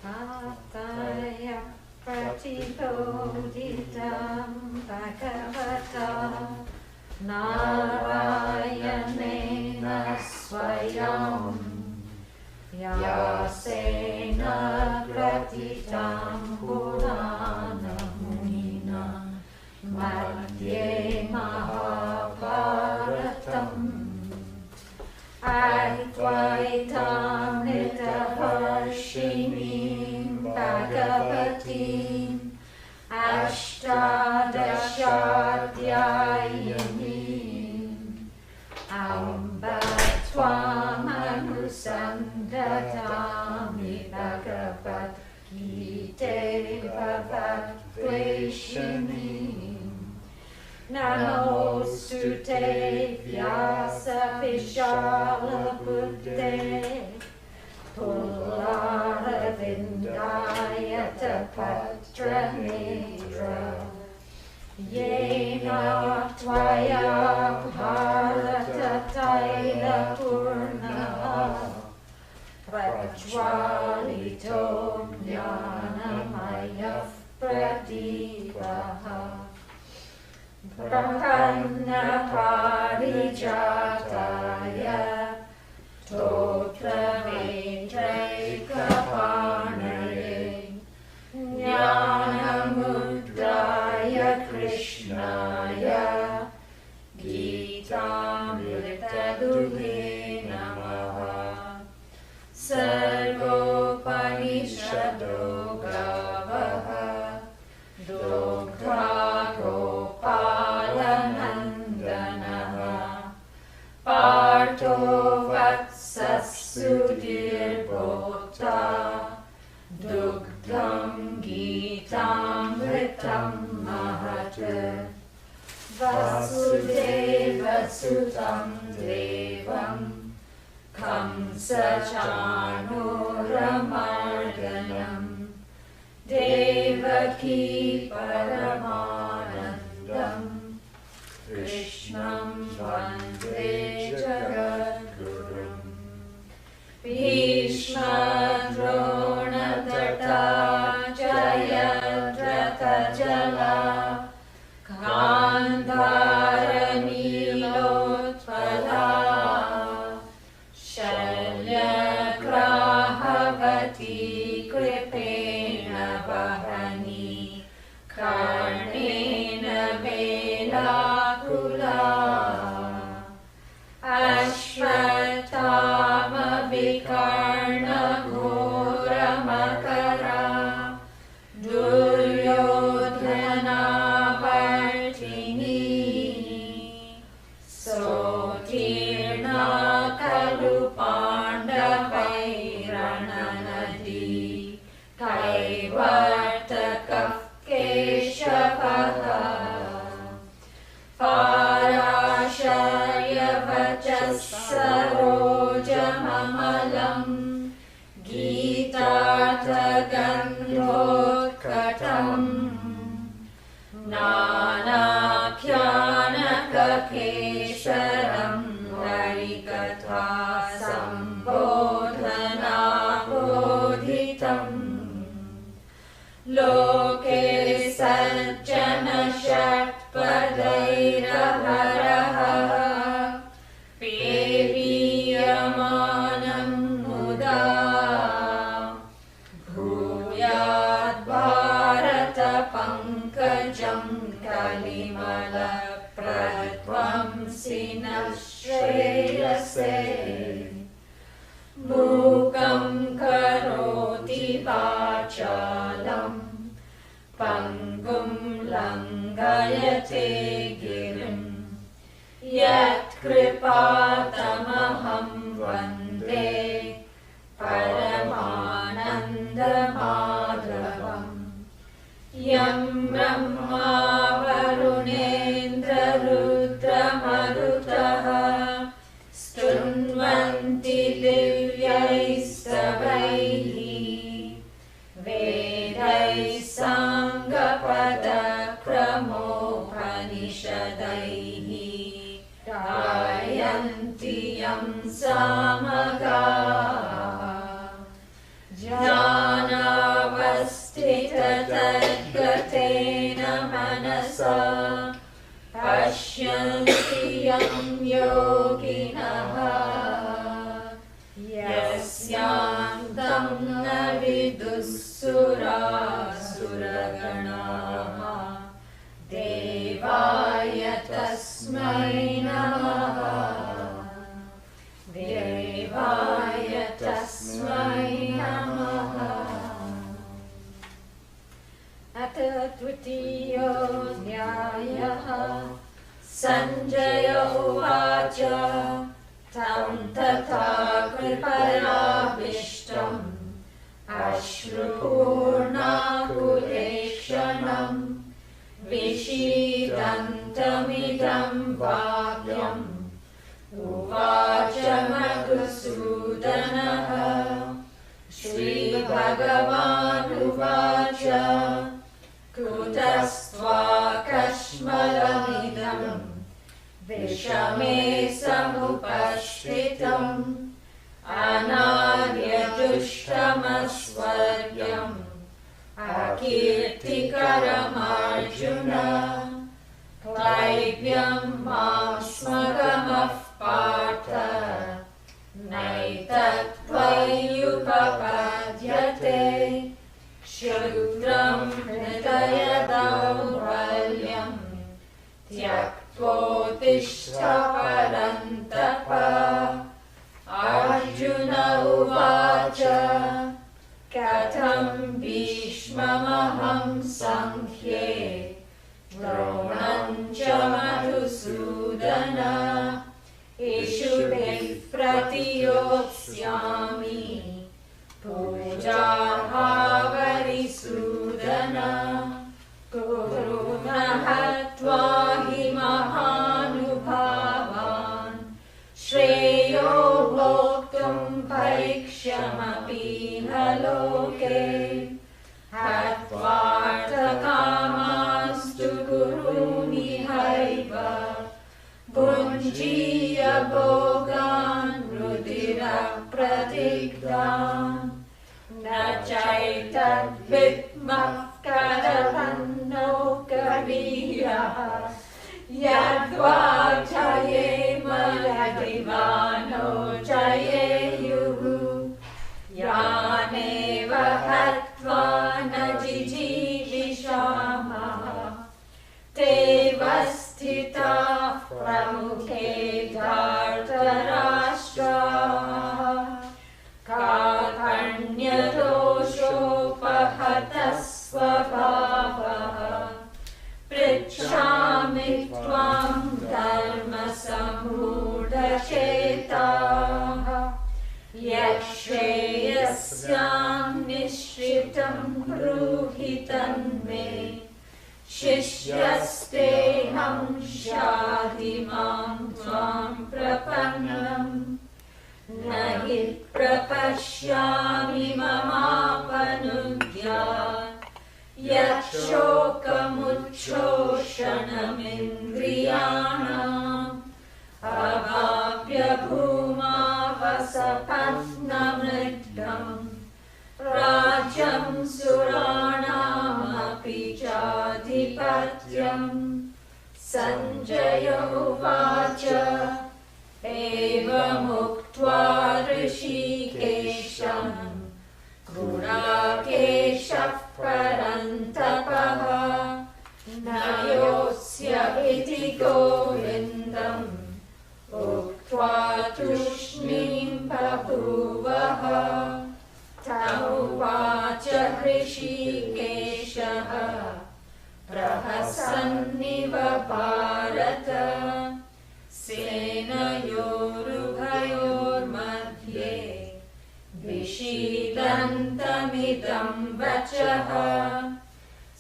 Ataya Pratibodhitam Bhagavata Narayanena Swayam Vyasena Gratitam Purana Munina Madhye Mahabharatam Advaita Vidya Bhagavati Ashtadashadyayini Amba Twamanusandhatami Bhagavad Gita Bhavatveshini Namostute Vyasa Vishala Buddhe Pullaravindaya Tapatra Nedra Yena Tvaya Bharata Taila Purnaha Prajwalito Jnanamaya Pradipaha Brahmana Parijataya Totra Vedraikaparnaye Jnana Mudraya Krishnaya Gitamritaduhe Namaha Sarvopanishado Gavaha Dogdha Gopalanandanaha Parto Vatsasudirbhota Dugdham Gitamritam Mahata Vasudeva Sutam Devam Kamsa Chanuramardhanam Devaki Paramanandam Krishnam Vande Jagadgurum Bhishma Drona Tarta Jayadrata Jala Gandhara Nilotpala Shalya Grahavati Kripena Vahani Karnena Velakula Ashvatthama Vikarna Ghora Makara Duryodhana Vartini Sotirna Kalu Pandavairana Nadi Kaivartakaf Keshavaha Parasharya Vachasarojamamalam Gitarthagandhotkatam Nanakyanakakesharam Harikatha Sambodhana Bodhitam Loke Sajjana Shatpadairaharaha Peviyamanam Muda Bhuyad Bharata Pankajam Kalimala Pradvamsina Shreyase Mukam Karoti Vachalam Pangum Langayate Girim Yat Kripatamaham Vande Paramananda Madhavam Yam Brahma Varunendra Rudra Marutaha Stunvanti Divyaistavaihi Vedai Sangapada Kramopanishadaihi Gayanti Yam Sama तं न विदुःसुरासुरगणाः देवाय तस्मै नमः देवाय तस्मै नमः। अथ तृतीयोऽध्यायः। सञ्जय उवाच तं तथा कृपयाभिष्टम् अश्रुपूर्णाकुलेक्षणम् विषीदन्तमिदं वाक्यम् उवाच मधुसूदनः। श्रीभगवानुवाच कुतस्त्वाकश्मलमिदम् विषमे समुपस्थितम् अनार्यजुष्टमस्वर्ग्यम् अकीर्तिकरमर्जुन। क्लैब्यं मां स्मगमः पार्थ नैतत्त्वय्युपपद्यते। क्षुद्रं हृदय दौर्बल्यम् त्यक्त्वोत्तिष्ठ परन्तप। अर्जुन उवाच कथं भीष्ममहं सङ्ख्ये द्रोणं च मधुसूदन। इषुभिः प्रतियोत्स्यामि पूजार्हावरिसूदन। कुरु न हत्वा हि महानुभावान् श्रेयो भोक्तुं भैक्ष्यमपीह लोके। हत्वार्थकामास्तु गुरूनिहैव भुञ्जीय भोगान् रुधिरप्रदिग्धान्। न चैतद्विद्मः करवन्नो कवीरः यद्वा जयेम यदिवानो जयेयुः। यानेव हत्वा न जिजीविषामः ते वस्थिताः प्रमुखे धार्तराष्ट्राः। कार्पण्यदोषोपहतः स्वभावः पृच्छामि त्वां धर्मसम्मूढचेताः। यच्छ्रेयस्यां निश्रितं ब्रूहि तन्मे शिष्यस्तेऽहं शाधि मां त्वां प्रपन्नम्। न हि प्रपश्यामि ममापनुद्यात् यच्छोकमुच्छोषणमिन्द्रियाणाम्। अवाप्य भूमावसपत्नमृद्धम् राज्यं सुराणामपि चाधिपत्यम्। सञ्जय उवाच एवमुक्त्वा ऋषिकेशं गुडाकेशः परन्तपः। न योत्स्य इति गोविन्दम् उक्त्वा तूष्णीं बभूवः। तमुवाच ऋषिकेशः प्रहसन्निव भारत। सेनयोरुभयोर्मध्ये विषीदन्तमिदं वचः।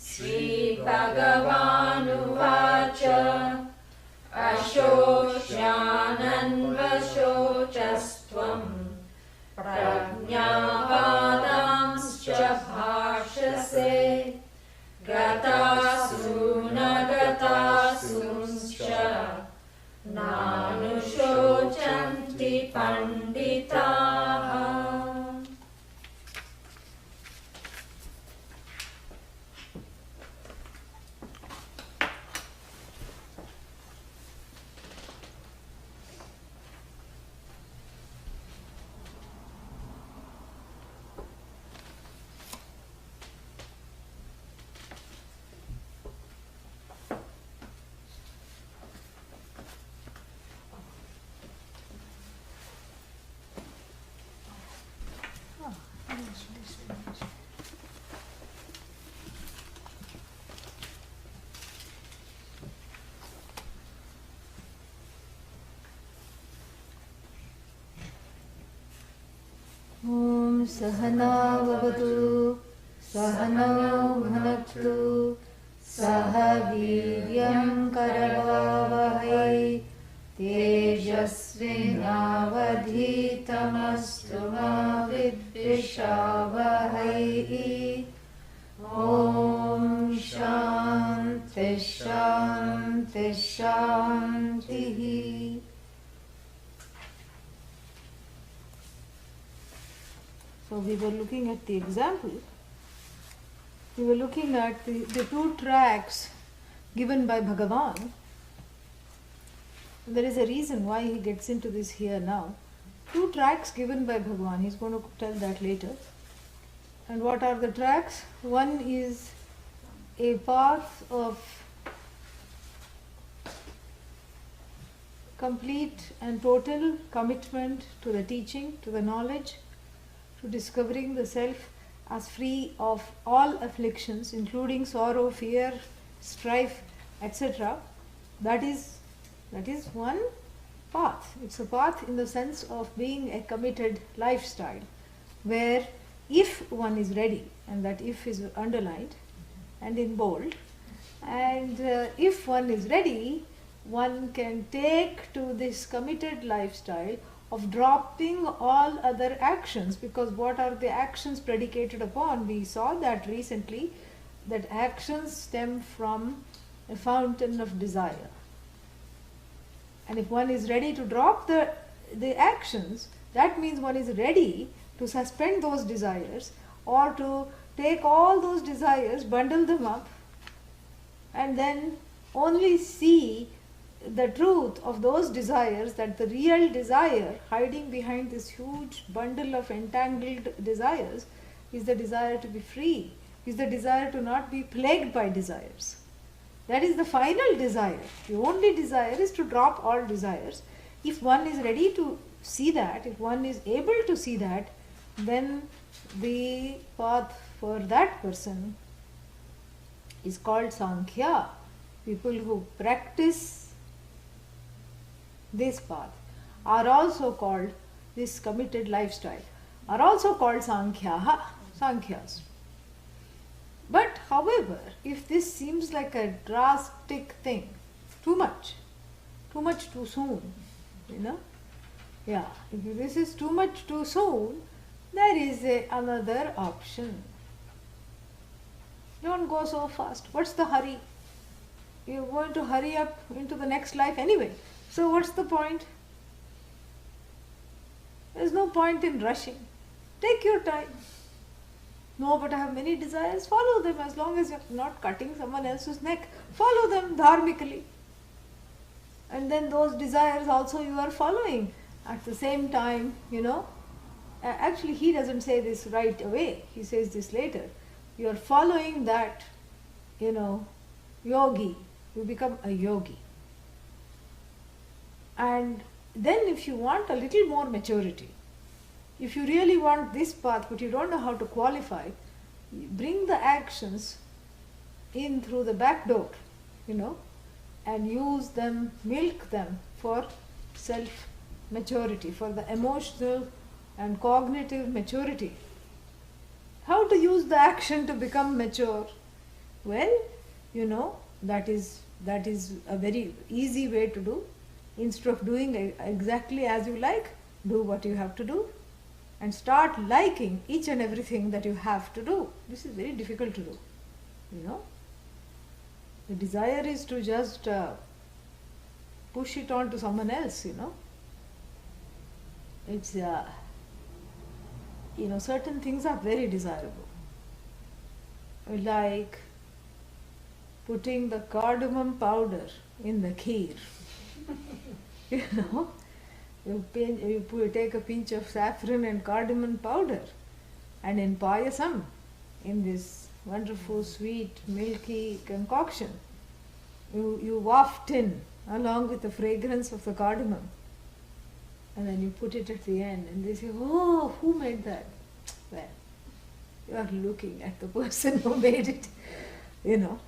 श्रीभगवानुवाच अशोच्यानन्वशोचस्त्वं प्रज्ञावादांश्च भाषसे। गतासूनगतासूंश्च नानुशोचन्ति पण्डिताः। Om Sahana Vavatu Sahana Bhunaktu Saha Viryam Karavavahai Tejasvinavadhitamastu ma vidvishavahai. Om Shanti Shanti Shanti. So we were looking at the example. We were looking at the two tracks given by Bhagavan. There is a reason why he gets into this here now. Two tracks given by Bhagavan. He's going to tell that later. And what are the tracks? One is a path of complete and total commitment to the teaching, to the knowledge, to discovering the self as free of all afflictions, including sorrow, fear, strife, etc. That is one path. It's a path in the sense of being a committed lifestyle, where if one is ready, and that if is underlined and in bold, and if one is ready, one can take to this committed lifestyle of dropping all other actions. Because what are the actions predicated upon? We saw that recently, that actions stem from a fountain of desire. And if one is ready to drop the actions, that means one is ready to suspend those desires, or to take all those desires, bundle them up, and then only see the truth of those desires, that the real desire hiding behind this huge bundle of entangled desires is the desire to be free, is the desire to not be plagued by desires. That is the final desire. The only desire is to drop all desires. If one is ready to see that, if one is able to see that, then the path for that person is called Sankhya. People who practice this path are also called, this committed lifestyle, are also called Sankhya's. But however, if this seems like a drastic thing, too much too soon, if this is too much too soon, there is another option. Don't go so fast. What's the hurry? You're going to hurry up into the next life anyway. So what's the point? There's no point in rushing. Take your time. No, but I have many desires. Follow them, as long as you're not cutting someone else's neck. Follow them dharmically. And then those desires also you are following. At the same time, actually he doesn't say this right away. He says this later. You are following that, yogi. You become a yogi. And then if you want a little more maturity, if you really want this path but you don't know how to qualify, bring the actions in through the back door, and use them, milk them for self-maturity, for the emotional and cognitive maturity. How to use the action to become mature? Well, that is a very easy way to do. Instead of doing exactly as you like, do what you have to do. And start liking each and everything that you have to do. This is very difficult to do. The desire is to just push it on to someone else, It's, certain things are very desirable. Like putting the cardamom powder in the kheer. You take a pinch of saffron and cardamom powder, and in payasam, in this wonderful sweet milky concoction, you waft in along with the fragrance of the cardamom, and then you put it at the end, and they say, oh, who made that? Well, You are looking at the person who made it, you know.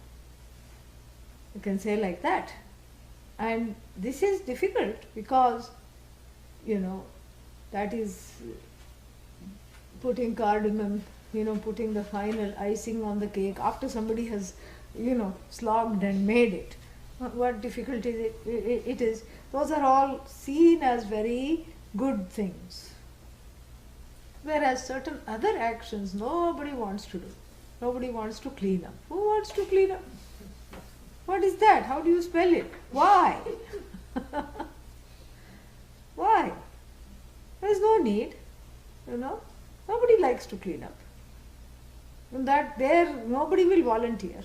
You can say like that. And this is difficult because, you know, that is putting cardamom, you know, putting the final icing on the cake after somebody has, you know, slogged and made it. What difficult is it is. Those are all seen as very good things. Whereas certain other actions nobody wants to do. Nobody wants to clean up. Who wants to clean up? What is that? How do you spell it? Why? Why? There is no need, you know. Nobody likes to clean up. And that there, nobody will volunteer.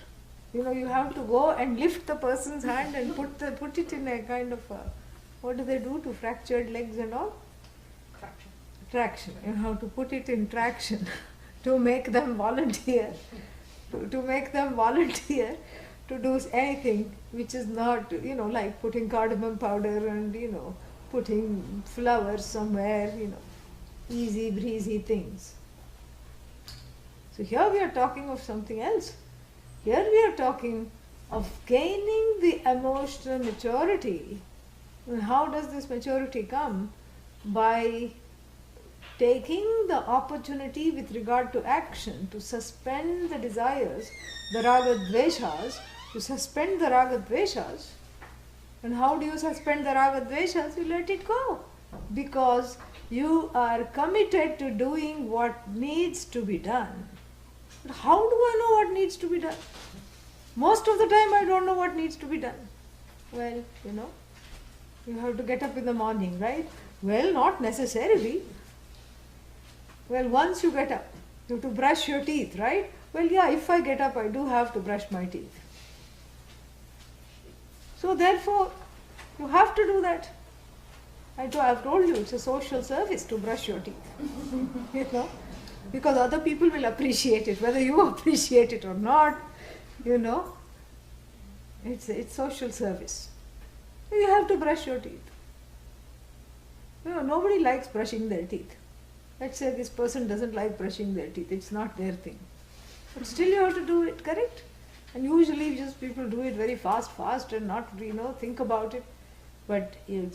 You know, you have to go and lift the person's hand and put it in a kind of what do they do to fractured legs and all? Traction. You have to put it in traction to make them volunteer. To make them volunteer to do anything which is not, you know, like putting cardamom powder and, you know, putting flowers somewhere, you know, easy breezy things. So here we are talking of something else. Here we are talking of gaining the emotional maturity. And how does this maturity come? By taking the opportunity with regard to action to suspend the desires, the raga dveshas, to suspend the raga dveshas. And how do you suspend the raga dveshas? You let it go. Because you are committed to doing what needs to be done. But how do I know what needs to be done? Most of the time I don't know what needs to be done. Well, you know, you have to get up in the morning, right? Well, not necessarily. Well, once you get up, you have to brush your teeth, right? Well, yeah, if I get up, I do have to brush my teeth. So therefore, you have to do that. I've told you, it's a social service to brush your teeth. You know, because other people will appreciate it, whether you appreciate it or not, you know. It's social service. You have to brush your teeth. You know, nobody likes brushing their teeth. Let's say this person doesn't like brushing their teeth. It's not their thing. But still you have to do it, correct? And usually just people do it very fast and not, you know, think about it. But you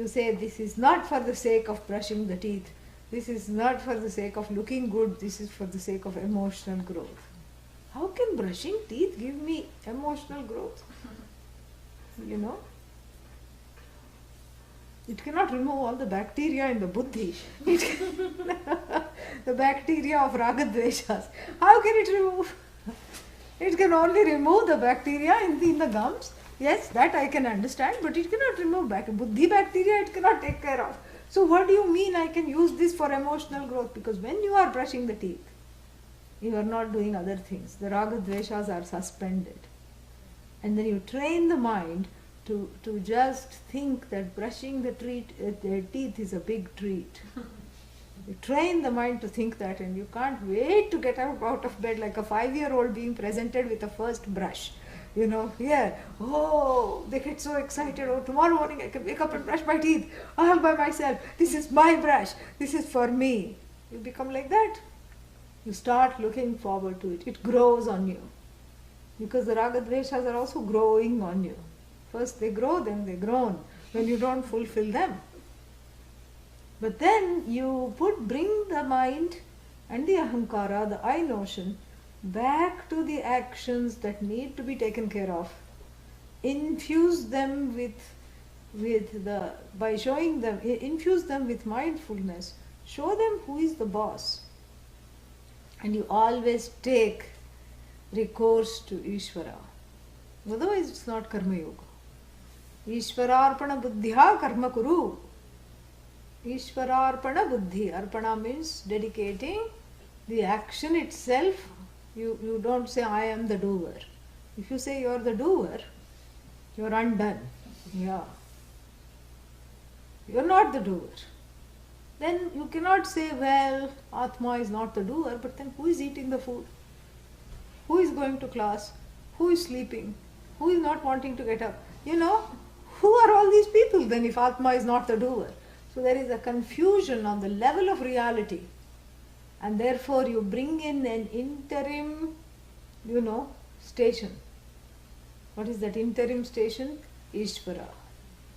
say this is not for the sake of brushing the teeth. This is not for the sake of looking good. This is for the sake of emotional growth. How can brushing teeth give me emotional growth? You know? It cannot remove all the bacteria in the buddhi. The bacteria of ragadveshas. How can it remove? It can only remove the bacteria in the gums. Yes, that I can understand, but it cannot remove buddhi bacteria, it cannot take care of. So what do you mean I can use this for emotional growth? Because when you are brushing the teeth, you are not doing other things. The ragadveshas are suspended. And then you train the mind to just think that brushing the teeth is a big treat. You train the mind to think that, and you can't wait to get out of bed like a 5-year-old being presented with a first brush. You know, here, oh, they get so excited, oh, tomorrow morning I can wake up and brush my teeth all by myself. This is my brush. This is for me. You become like that. You start looking forward to it. It grows on you. Because the ragadveshas are also growing on you. First they grow, then they groan when you don't fulfill them. But then you bring the mind and the ahankara, the I notion, back to the actions that need to be taken care of. Infuse them by showing them, infuse them with mindfulness. Show them who is the boss. And you always take recourse to Ishvara. Otherwise it's not karma yoga. Ishvararpana buddhya karma kuru. Ishvararpana buddhi. Arpana means dedicating the action itself. You don't say I am the doer. If you say you are the doer, you are undone. Yeah. You are not the doer. Then you cannot say, well, Atma is not the doer, but then who is eating the food? Who is going to class? Who is sleeping? Who is not wanting to get up? You know, who are all these people then if Atma is not the doer? So there is a confusion on the level of reality. And therefore you bring in an interim, station. What is that interim station? Ishvara.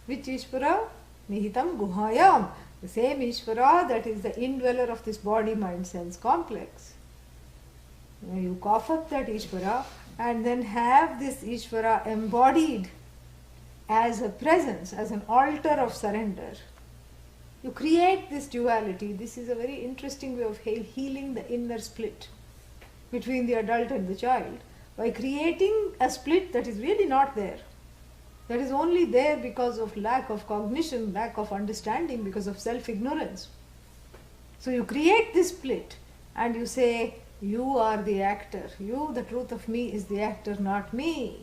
Which Ishvara? Nihitam Guhayam. The same Ishvara that is the indweller of this body, mind, sense complex. You cough up that Ishvara and then have this Ishvara embodied as a presence, as an altar of surrender. You create this duality. This is a very interesting way of healing the inner split between the adult and the child by creating a split that is really not there. That is only there because of lack of cognition, lack of understanding, because of self-ignorance. So you create this split and you say, you are the actor. You, the truth of me, is the actor, not me.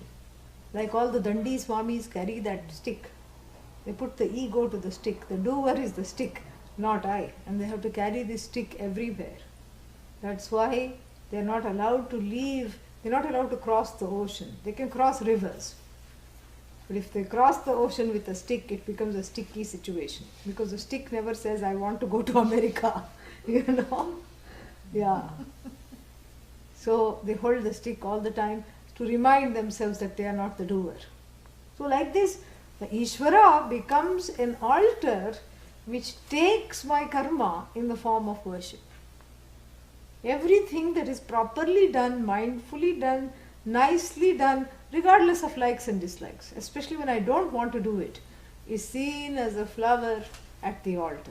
Like all the Dandi Swamis carry that stick. They put the ego to the stick. The doer is the stick, not I. And they have to carry this stick everywhere. That's why they're not allowed to leave. They're not allowed to cross the ocean. They can cross rivers. But if they cross the ocean with a stick, it becomes a sticky situation. Because the stick never says, I want to go to America. Yeah. So they hold the stick all the time to remind themselves that they are not the doer. So like this, the Ishvara becomes an altar which takes my karma in the form of worship. Everything that is properly done, mindfully done, nicely done, regardless of likes and dislikes, especially when I don't want to do it, is seen as a flower at the altar.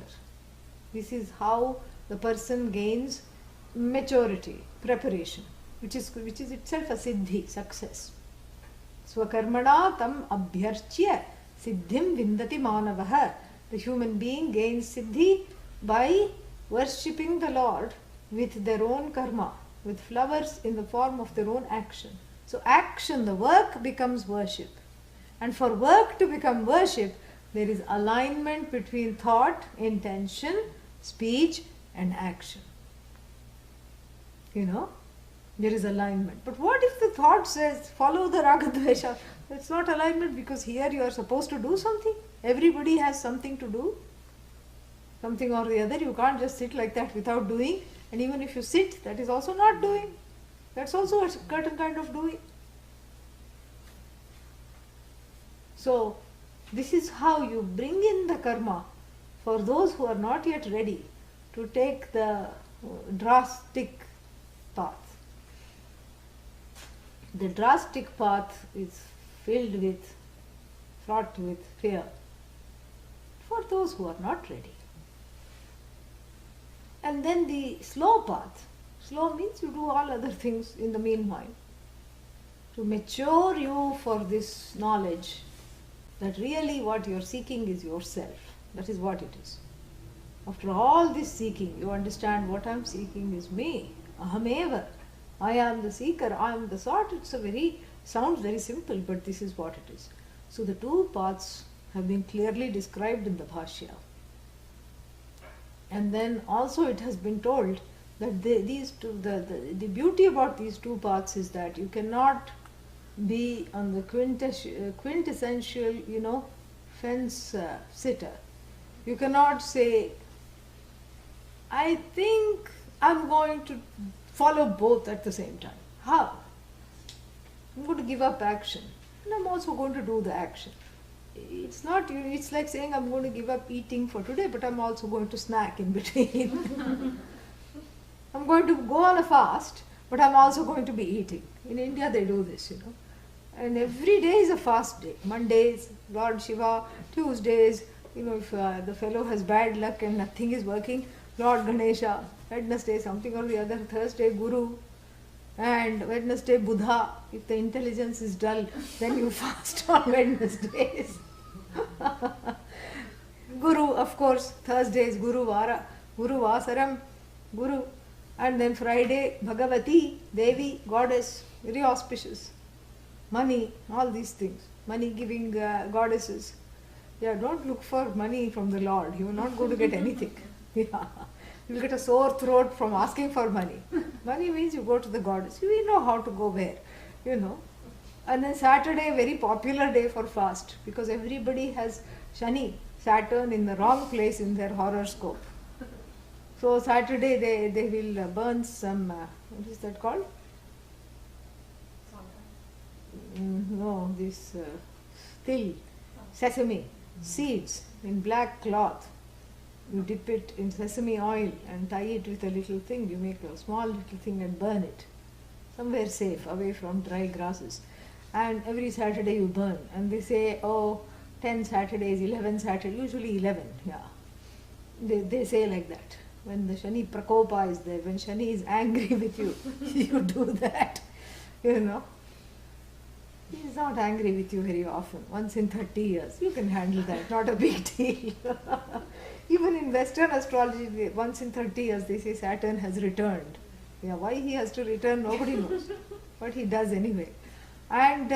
This is how the person gains maturity, preparation, which is itself a siddhi, success. Swakarmana tam abhyarchya siddhim vindati manavaha. The human being gains siddhi by worshipping the Lord with their own karma, with flowers in the form of their own action. So action, the work, becomes worship. And for work to become worship, there is alignment between thought, intention, speech and action. There is alignment. But what if the thought says, follow the ragadvesha? That's not alignment, because here you are supposed to do something. Everybody has something to do. Something or the other. You can't just sit like that without doing. And even if you sit, that is also not doing. That's also a certain kind of doing. So, this is how you bring in the karma for those who are not yet ready to take the drastic path. The drastic path is fraught with fear for those who are not ready. And then the slow path. Slow means you do all other things in the meanwhile to mature you for this knowledge that really what you are seeking is yourself. That is what it is. After all this seeking, you understand what I am seeking is me. Ahameva. I am the seeker, I am the sought. Sounds very simple, but this is what it is. So the two paths have been clearly described in the Bhashya. And then also it has been told that the beauty about these two paths is that you cannot be on the quintessential, fence sitter. You cannot say, I think I'm going to follow both at the same time. How? I'm going to give up action and I'm also going to do the action. It's not, it's like saying I'm going to give up eating for today, but I'm also going to snack in between. I'm going to go on a fast, but I'm also going to be eating. In India they do this, And every day is a fast day. Mondays, Lord Shiva. Tuesdays, if the fellow has bad luck and nothing is working, Lord Ganesha. Wednesday, something or the other. Thursday, Guru. And Wednesday, Buddha. If the intelligence is dull, then you fast on Wednesdays. Guru, of course. Thursdays, Guru Vara. Guru Vasaram. Guru. And then Friday, Bhagavati, Devi, Goddess. Very auspicious. Money, all these things. Money giving goddesses. Yeah, don't look for money from the Lord. You are not going to get anything. Yeah. You will get a sore throat from asking for money. Money means you go to the goddess. You know how to go where, And then Saturday, very popular day for fast, because everybody has Shani, Saturn in the wrong place in their horoscope. So Saturday they will burn some, what is that called? No, this till, sesame seeds in black cloth. You dip it in sesame oil and tie it with a little thing. You make a small little thing and burn it somewhere safe, away from dry grasses. And every Saturday you burn. And they say, 10 Saturdays, 11 Saturdays, usually 11, yeah. They say like that. When the Shani Prakopa is there, when Shani is angry with you, you do that, you know. He is not angry with you very often, once in 30 years. You can handle that, not a big deal. Even in Western astrology, once in 30 years, they say Saturn has returned. Yeah, why he has to return, nobody knows. But he does anyway. And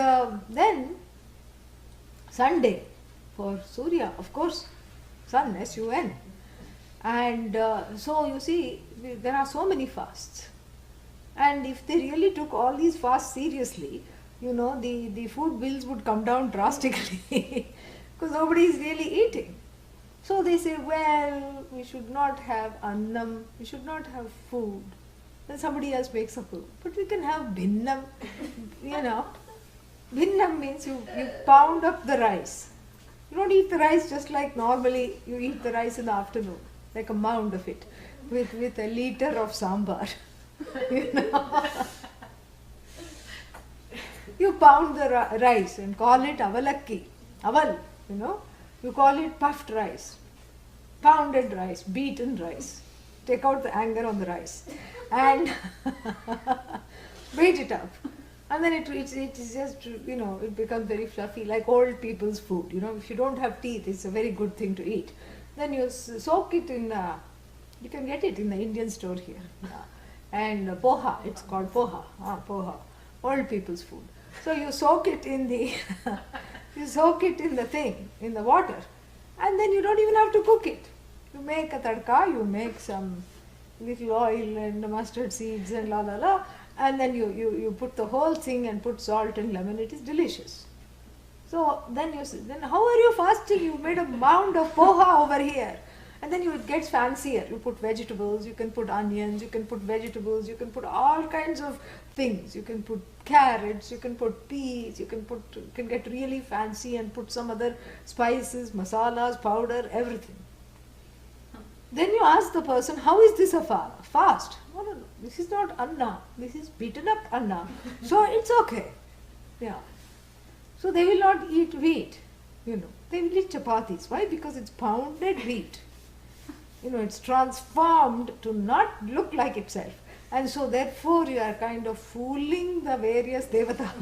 then, Sunday, for Surya, of course, Sun, S-U-N. And so you see, there are so many fasts. And if they really took all these fasts seriously, you know, the food bills would come down drastically because nobody is really eating. So they say, well, we should not have annam, we should not have food. Then somebody else makes a food. But we can have bhinnam, you know. Bhinnam means you pound up the rice. You don't eat the rice just like normally you eat the rice in the afternoon, like a mound of it, with a liter of sambar. You know. You pound the rice and call it avalakki, aval, you know. You call it puffed rice, pounded rice, beaten rice. Take out the anger on the rice and beat it up. And then it is just, you know, it becomes very fluffy, like old people's food. You know, if you don't have teeth, it's a very good thing to eat. Then you soak it in, you can get it in the Indian store here. And poha, it's called poha, poha, old people's food. So you soak it in the, you soak it in the thing, in the water, and then you don't even have to cook it. You make a tadka, you make some little oil and mustard seeds and la la la, and then you put the whole thing and put salt and lemon. It is delicious. So then you say, then how are you fasting? You made a mound of poha over here. And then it gets fancier. You put vegetables, you can put onions, you can put vegetables, you can put all kinds of things. You can put carrots, you can put peas, you can get really fancy and put some other spices, masalas, powder, everything. Then you ask the person, how is this a fast? No, this is not anna, this is beaten up anna. So it's okay. Yeah. So they will not eat wheat, you know. They will eat chapatis. Why? Because it's pounded wheat. You know, it's transformed to not look like itself. And so therefore you are kind of fooling the various devatas.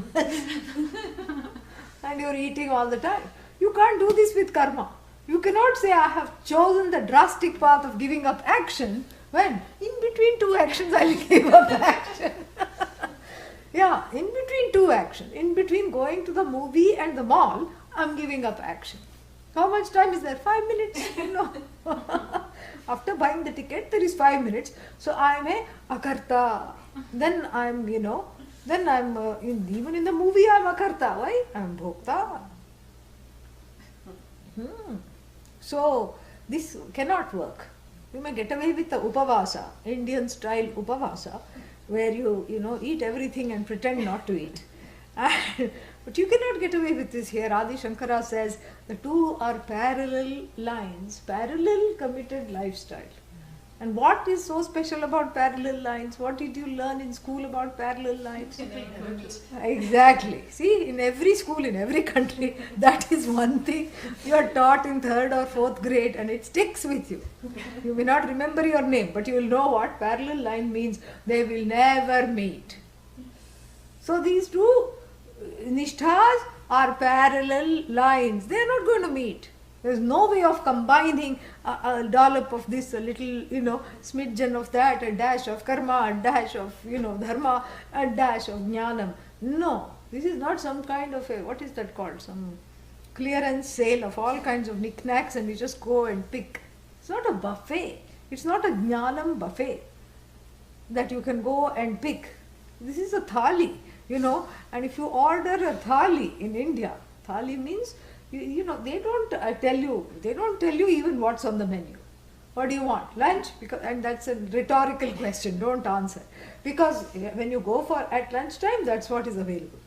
And you are eating all the time. You can't do this with karma. You cannot say, I have chosen the drastic path of giving up action, when in between two actions I will give up action. Yeah, in between two actions, in between going to the movie and the mall, I am giving up action. How much time is there? 5 minutes, you know. After buying the ticket, there is 5 minutes. So I am a akarta. Then I am, you know, then I am, even in the movie I am akarta. Why? I am bhokta. So this cannot work. You may get away with the upavasa, Indian style upavasa, where you eat everything and pretend not to eat. But you cannot get away with this here. Adi Shankara says the two are parallel lines, parallel committed lifestyle. And what is so special about parallel lines? What did you learn in school about parallel lines? Exactly. See, in every school, in every country, that is one thing you are taught in 3rd or 4th grade and it sticks with you. You may not remember your name, but you will know what parallel line means. They will never meet. So these two nishthas are parallel lines. They are not going to meet. There is no way of combining a dollop of this, a little, smidgen of that, a dash of karma, a dash of, dharma, a dash of jnanam. No, this is not some kind of a, what is that called? Some clearance sale of all kinds of knickknacks and you just go and pick. It's not a buffet. It's not a jnanam buffet that you can go and pick. This is a thali, and if you order a thali in India, thali means, they don't tell you even what's on the menu. What do you want? Lunch? And that's a rhetorical question, don't answer. Because when you go for at lunchtime, that's what is available.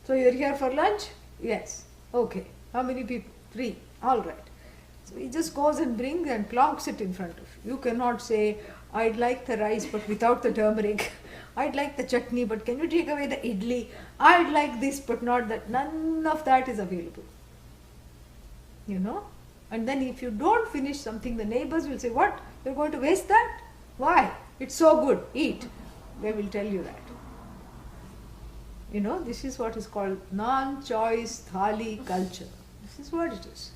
So you're here for lunch? Yes. Okay. How many people? 3. All right. So he just goes and brings and plonks it in front of you. You cannot say, I'd like the rice but without the turmeric. I'd like the chutney but can you take away the idli? I'd like this but not that. None of that is available. You know? And then if you don't finish something, the neighbors will say, what? You're going to waste that? Why? It's so good. Eat. They will tell you that. You know, this is what is called non-choice thali culture. This is what it is.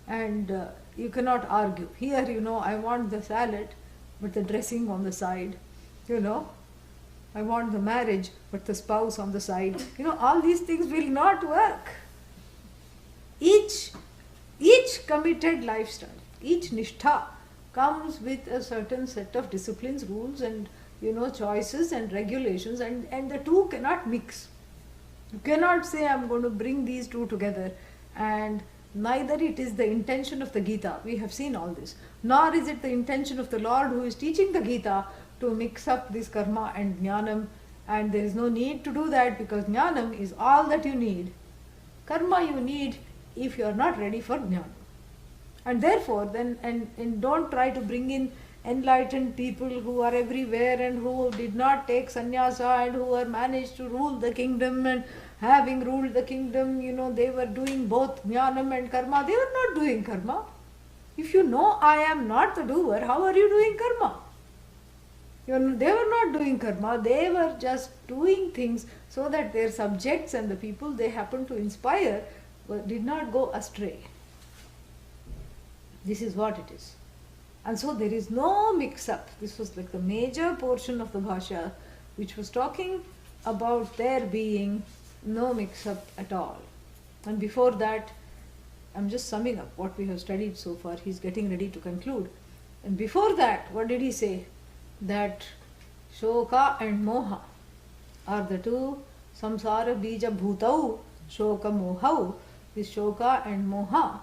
And you cannot argue. Here, you know, I want the salad, but the dressing on the side. You know, I want the marriage, but the spouse on the side. You know, all these things will not work. Each committed lifestyle, each nishtha comes with a certain set of disciplines, rules and, you know, choices and regulations, and the two cannot mix. You cannot say I'm going to bring these two together, and neither it is the intention of the Gita. We have seen all this. Nor is it the intention of the Lord who is teaching the Gita to mix up this karma and jnanam, and there is no need to do that because jnanam is all that you need. Karma you need if you are not ready for jnana. And therefore, then, and don't try to bring in enlightened people who are everywhere and who did not take sannyasa and who are managed to rule the kingdom, and having ruled the kingdom, you know, they were doing both jnanam and karma. They were not doing karma. If you know I am not the doer, how are you doing karma? They were not doing karma, they were just doing things so that their subjects and the people they happened to inspire did not go astray. This is what it is. And so there is no mix-up. This was like the major portion of the Bhashya, which was talking about there being no mix-up at all. And before that, I'm just summing up what we have studied so far. He's getting ready to conclude. And before that, what did he say? That Shoka and Moha are the two samsara bija bhutau, Shoka Mohau. This Shoka and Moha,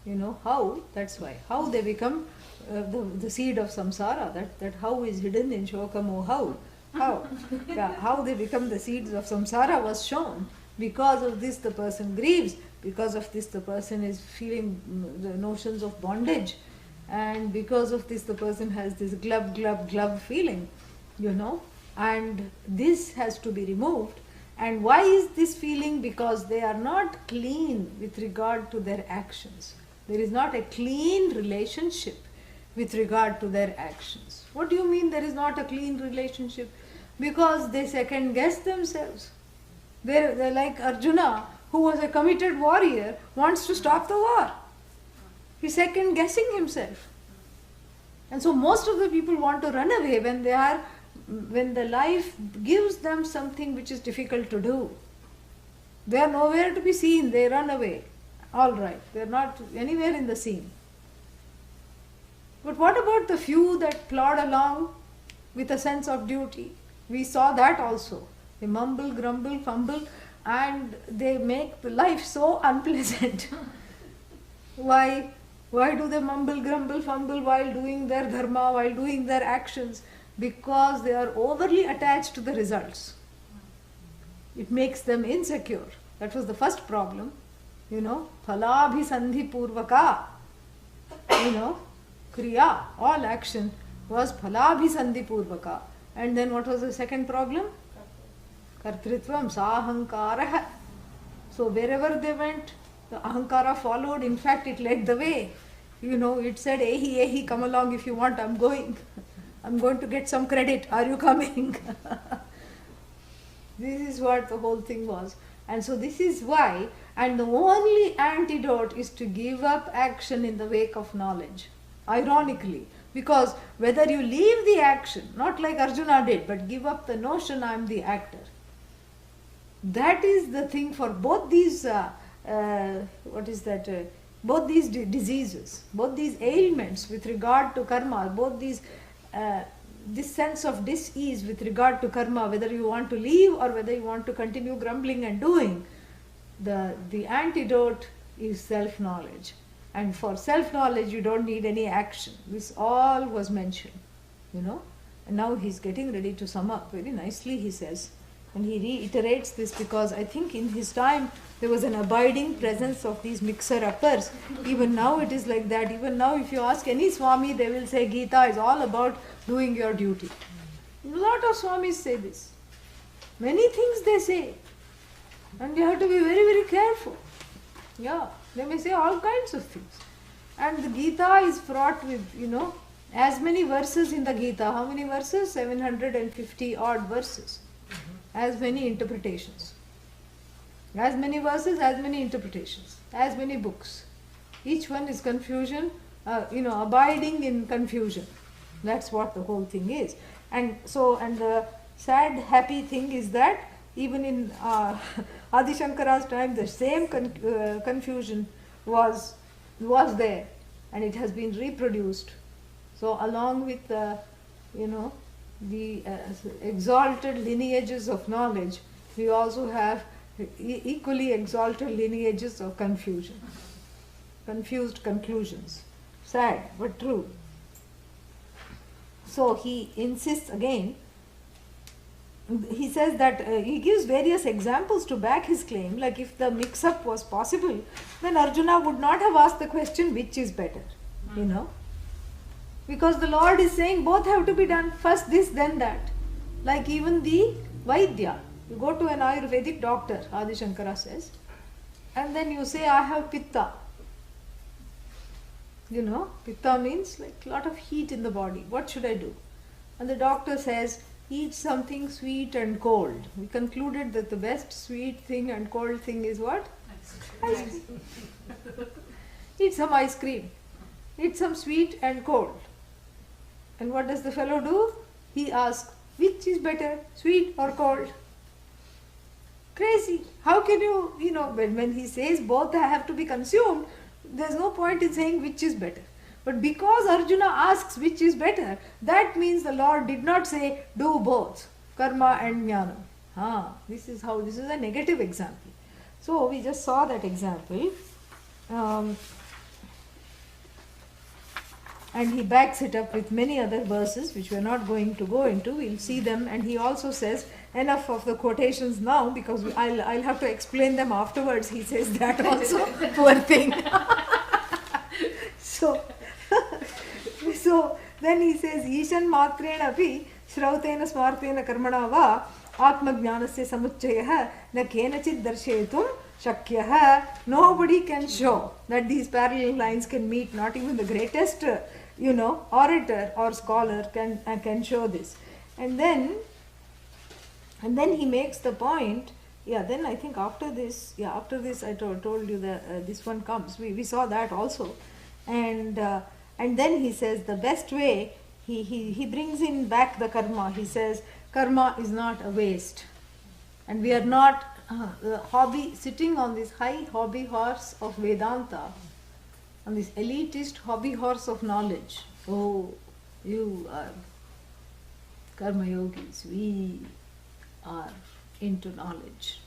you know, how, that's why, how they become the seed of samsara, that how is hidden in Shoka Mohau. How? Yeah, how they become the seeds of samsara was shown. Because of this the person grieves, because of this the person is feeling the notions of bondage, and because of this the person has this glub glub glub feeling, you know, and this has to be removed. And why is this feeling? Because they are not clean with regard to their actions. There is not a clean relationship with regard to their actions. What do you mean there is not a clean relationship? Because they second guess themselves. They're like Arjuna, who was a committed warrior, wants to stop the war. He's second guessing himself. And so most of the people want to run away when the life gives them something which is difficult to do. They are nowhere to be seen, they run away. All right, they are not anywhere in the scene. But what about the few that plod along with a sense of duty? We saw that also. They mumble, grumble, fumble, and they make the life so unpleasant. Why? Why do they mumble, grumble, fumble while doing their dharma, while doing their actions? Because they are overly attached to the results. It makes them insecure. That was the first problem. You know, phalabhisandhi purvaka. You know, kriya, all action was phalabhisandhi purvaka. And then what was the second problem? Kartritvam sahankara. So wherever they went, the ahankara followed. In fact, it led the way. You know, it said, ehi, ehi, come along if you want, I'm going. I'm going to get some credit. Are you coming? This is what the whole thing was. And so this is why, and the only antidote is to give up action in the wake of knowledge. Ironically, because whether you leave the action, not like Arjuna did, but give up the notion I am the actor. That is the thing for both these, both these diseases, both these ailments with regard to karma, both these, this sense of dis-ease with regard to karma, whether you want to leave or whether you want to continue grumbling and doing, the antidote is self-knowledge. And for self-knowledge, you don't need any action. This all was mentioned, And now he's getting ready to sum up. Very nicely he says. And he reiterates this because I think in his time there was an abiding presence of these mixer-uppers. Even now it is like that. Even now if you ask any Swami, they will say Gita is all about doing your duty. A lot of Swamis say this. Many things they say. And you have to be very, very careful. Yeah, they may say all kinds of things. And the Gita is fraught with, as many verses in the Gita. How many verses? 750 odd verses. As many interpretations. As many verses, as many interpretations. As many books. Each one is confusion, abiding in confusion. That's what the whole thing is. And the sad, happy thing is that even in Adi Shankara's time, the same confusion was there, and it has been reproduced. So, along with the exalted lineages of knowledge, we also have equally exalted lineages of confusion, confused conclusions. Sad, but true. So he insists again. He says that he gives various examples to back his claim, like if the mix-up was possible, then Arjuna would not have asked the question which is better, because the Lord is saying both have to be done, first this then that. Like even the Vaidya, you go to an Ayurvedic doctor, Adi Shankara says, and then you say I have Pitta. Pitta means like a lot of heat in the body, what should I do? And the doctor says, eat something sweet and cold. We concluded that the best sweet thing and cold thing is what? Ice cream. Eat some ice cream. Eat some sweet and cold. And what does the fellow do? He asks, which is better, sweet or cold? Crazy. How can you, when he says both have to be consumed, there's no point in saying which is better. But because Arjuna asks which is better, that means the Lord did not say do both, karma and jnana. This is a negative example. So we just saw that example. And he backs it up with many other verses which we are not going to go into. We'll see them. And he also says enough of the quotations now, because I'll have to explain them afterwards. He says that also. Poor thing. So then he says, Ishan matrena api shrautena smartena karmana va atma jnanasya samuchchayah na kenachit darshetum shakyah. Nobody can show that these parallel lines can meet. Not even the greatest, orator or scholar can show this. And then he makes the point. Then I think after this I told you that this one comes. We saw that also. And then he says the best way, he brings in back the karma. He says karma is not a waste. And we are not sitting on this high hobby horse of Vedanta, on this elitist hobby horse of knowledge. Oh, you are karma yogis. We are into knowledge.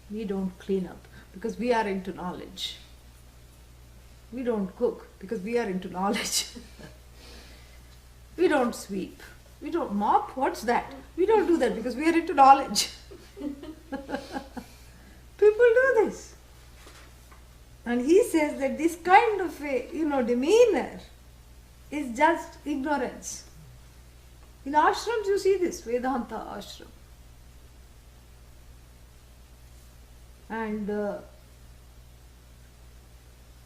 We don't clean up because we are into knowledge. We don't cook because we are into knowledge. We don't sweep. We don't mop. What's that? We don't do that because we are into knowledge. People do this. And he says that this kind of demeanor is just ignorance. In ashrams you see this, Vedanta ashram. And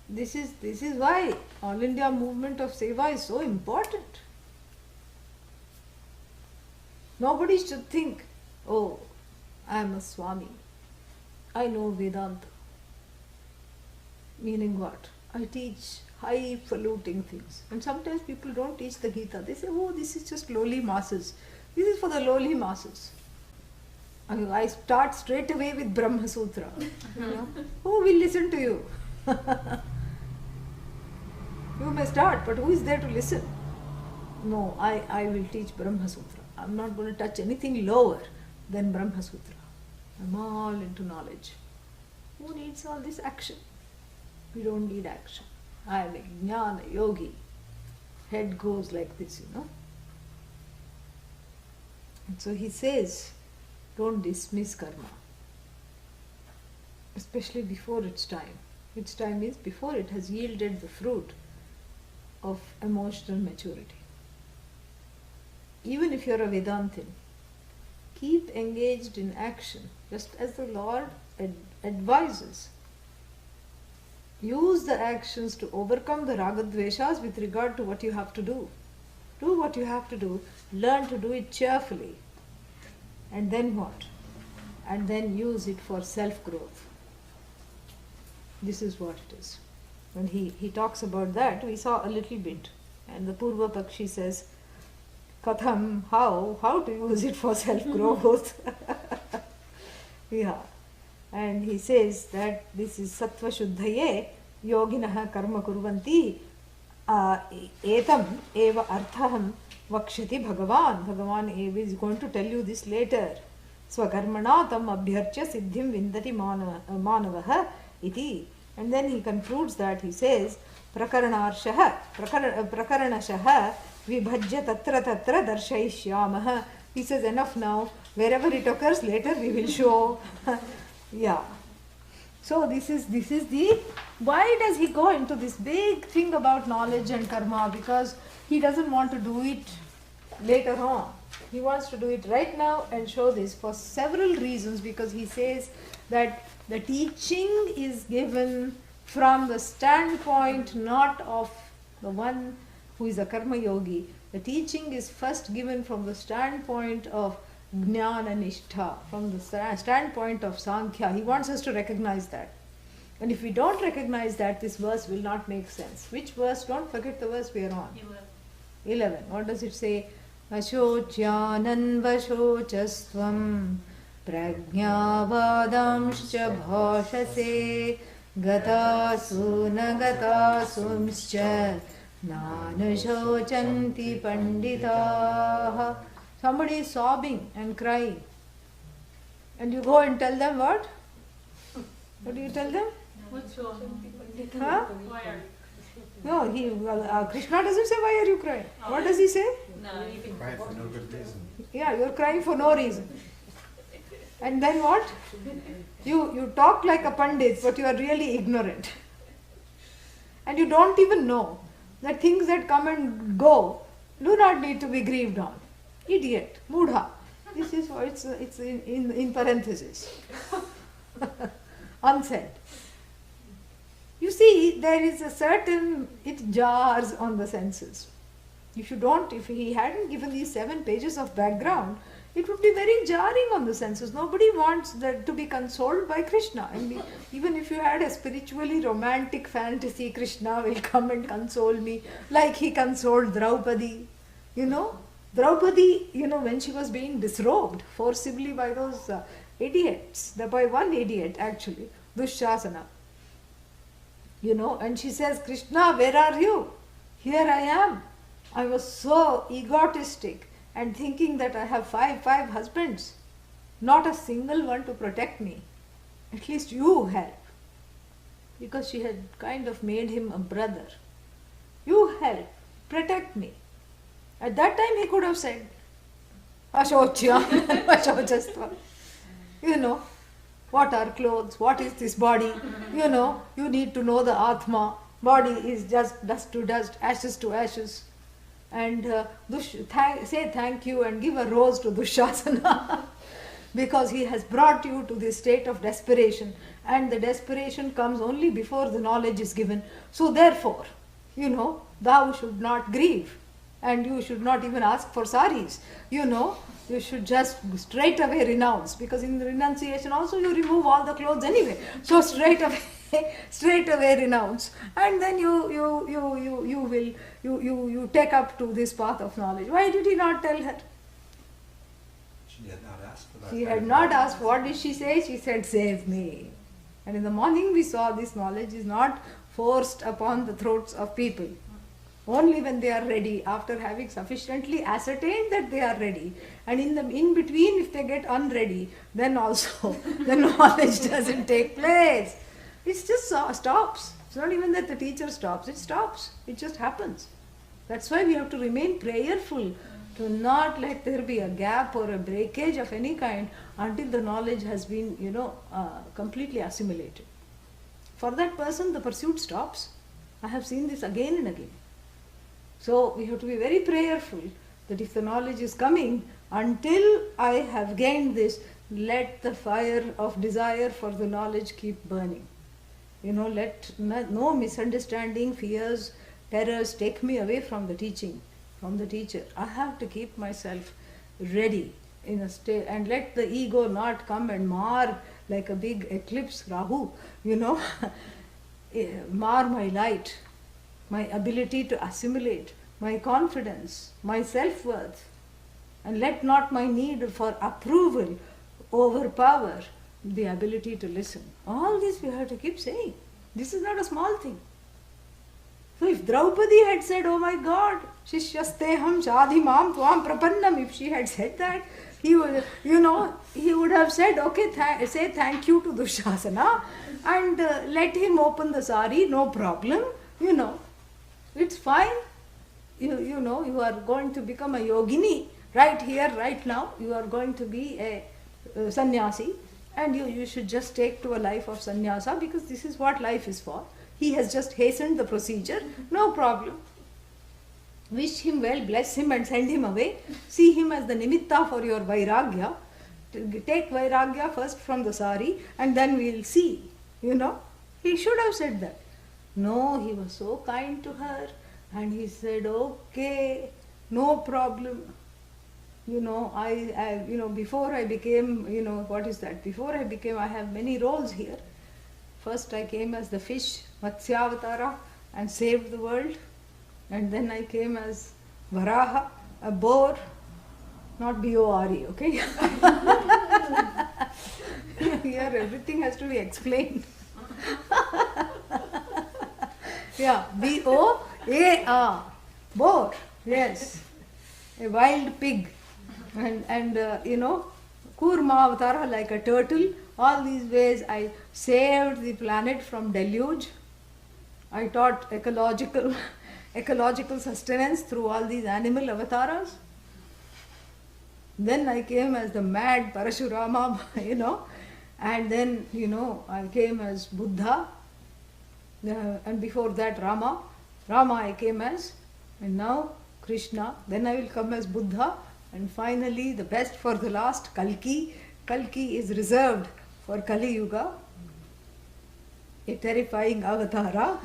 this is why All India movement of Seva is so important. Nobody should think, oh, I am a Swami. I know Vedanta. Meaning what? I teach highfalutin things. And sometimes people don't teach the Gita. They say, oh, this is just lowly masses. This is for the lowly masses. I start straight away with Brahma Sutra. Who will listen to you? You may start, but who is there to listen? No, I will teach Brahma Sutra. I'm not going to touch anything lower than Brahma Sutra. I'm all into knowledge. Who needs all this action? We don't need action. I am a Jnana yogi. Head goes like this, And so he says, don't dismiss karma. Especially before its time. Its time is before it has yielded the fruit of emotional maturity. Even if you're a Vedantin, keep engaged in action, just as the Lord advises. Use the actions to overcome the ragadveshas with regard to what you have to do. Do what you have to do. Learn to do it cheerfully. And then what? And then use it for self-growth. This is what it is. When he talks about that, we saw a little bit. And the Purva Pakshi says, Katham, how to use it for self-growth. Yeah. And he says that this is Sattva Shuddhaye Yoginaha Karma Kurvanti Etam Eva Arthaham Vakshati Bhagavan. Bhagavan Eva is going to tell you this later. Swakarmana tam abhyarcha siddhim vindati manavaha iti. And then he concludes that he says Prakaranashaha Vibhajya Tatra Tatra Darshayishyamaha. He says enough now. Wherever it occurs later we will show. Yeah. So this is the, why does he go into this big thing about knowledge and karma? Because he doesn't want to do it later on. He wants to do it right now and show this for several reasons, because he says that the teaching is given from the standpoint not of the one who is a karma yogi. The teaching is first given from the standpoint of Jnana Nishtha, from the standpoint of Sankhya. He wants us to recognize that. And if we don't recognize that, this verse will not make sense. Which verse? Don't forget the verse we are on. 11. What does it say? Ashocyanan vasochastvam prajñavadamscha bhashase gatasunagatasumscha nanashochanti panditaha. Somebody is sobbing and crying. And you go and tell them what? What do you tell them? Huh? No, Krishna doesn't say, why are you crying? What does he say? No, you can cry for no good reason. Yeah, you're crying for no reason. And then what? You talk like a pandit, but you are really ignorant. And you don't even know that things that come and go do not need to be grieved on. Idiot, mudha. This is what it's in parenthesis. Unsaid. You see, there is a certain, it jars on the senses. If he hadn't given these 7 pages of background, it would be very jarring on the senses. Nobody wants that to be consoled by Krishna. And even if you had a spiritually romantic fantasy, Krishna will come and console me, like he consoled Draupadi. Draupadi, when she was being disrobed forcibly by those idiots, by one idiot actually, Dushasana. And she says, Krishna, where are you? Here I am. I was so egotistic and thinking that I have five husbands. Not a single one to protect me. At least you help. Because she had kind of made him a brother. You help. Protect me. At that time he could have said, Ashocya, Ashochastva. What are clothes? What is this body? You need to know the Atma. Body is just dust to dust, ashes to ashes. And say thank you and give a rose to Dushasana because he has brought you to this state of desperation, and the desperation comes only before the knowledge is given. So therefore, thou should not grieve, and you should not even ask for saris. You should just straight away renounce, because in the renunciation also you remove all the clothes anyway. So straight away renounce, and then you take up to this path of knowledge. Why did he not tell her? She had not asked for that. She had not asked. What did she say? She said, save me. And in the morning we saw this knowledge is not forced upon the throats of people. Only when they are ready, after having sufficiently ascertained that they are ready. And in between, if they get unready, then also the knowledge doesn't take place. It just stops. not even that the teacher stops. It stops. It just happens. That's why we have to remain prayerful to not let there be a gap or a breakage of any kind until the knowledge has been, completely assimilated. For that person, the pursuit stops. I have seen this again and again. So we have to be very prayerful that if the knowledge is coming, until I have gained this, let the fire of desire for the knowledge keep burning. Let no misunderstanding, fears, terrors take me away from the teaching, from the teacher. I have to keep myself ready in a state, and let the ego not come and mar like a big eclipse, Rahu, mar my light, my ability to assimilate, my confidence, my self-worth, and let not my need for approval overpower the ability to listen. All this we have to keep saying. This is not a small thing. So if Draupadi had said, oh my God, Shishyasteham Shadhimam Tvam Prapannam, if she had said that, he would, he would have said, okay, say thank you to Dushasana and let him open the sari, no problem, it's fine. You are going to become a yogini right here, right now. You are going to be a sannyasi, and you should just take to a life of sannyasa because this is what life is for. He has just hastened the procedure, no problem. Wish him well, bless him and send him away. See him as the nimitta for your vairagya. Take vairagya first from the sari and then we'll see. He should have said that. No, he was so kind to her and he said, okay, no problem. Before I became, I have many roles here. First I came as the fish, Matsyavatara, and saved the world. And then I came as Varaha, a boar, not B-O-R-E, okay? Here everything has to be explained. Yeah, B-O-A-R, boar, yes, a wild pig. And Kurma Avatara, like a turtle. All these ways I saved the planet from deluge. I taught ecological sustenance through all these animal avatars. Then I came as the mad Parashurama, and then, I came as Buddha, and before that Rama I came as, and now Krishna, then I will come as Buddha, and finally the best for the last, Kalki. Kalki is reserved for Kali Yuga, a terrifying avatara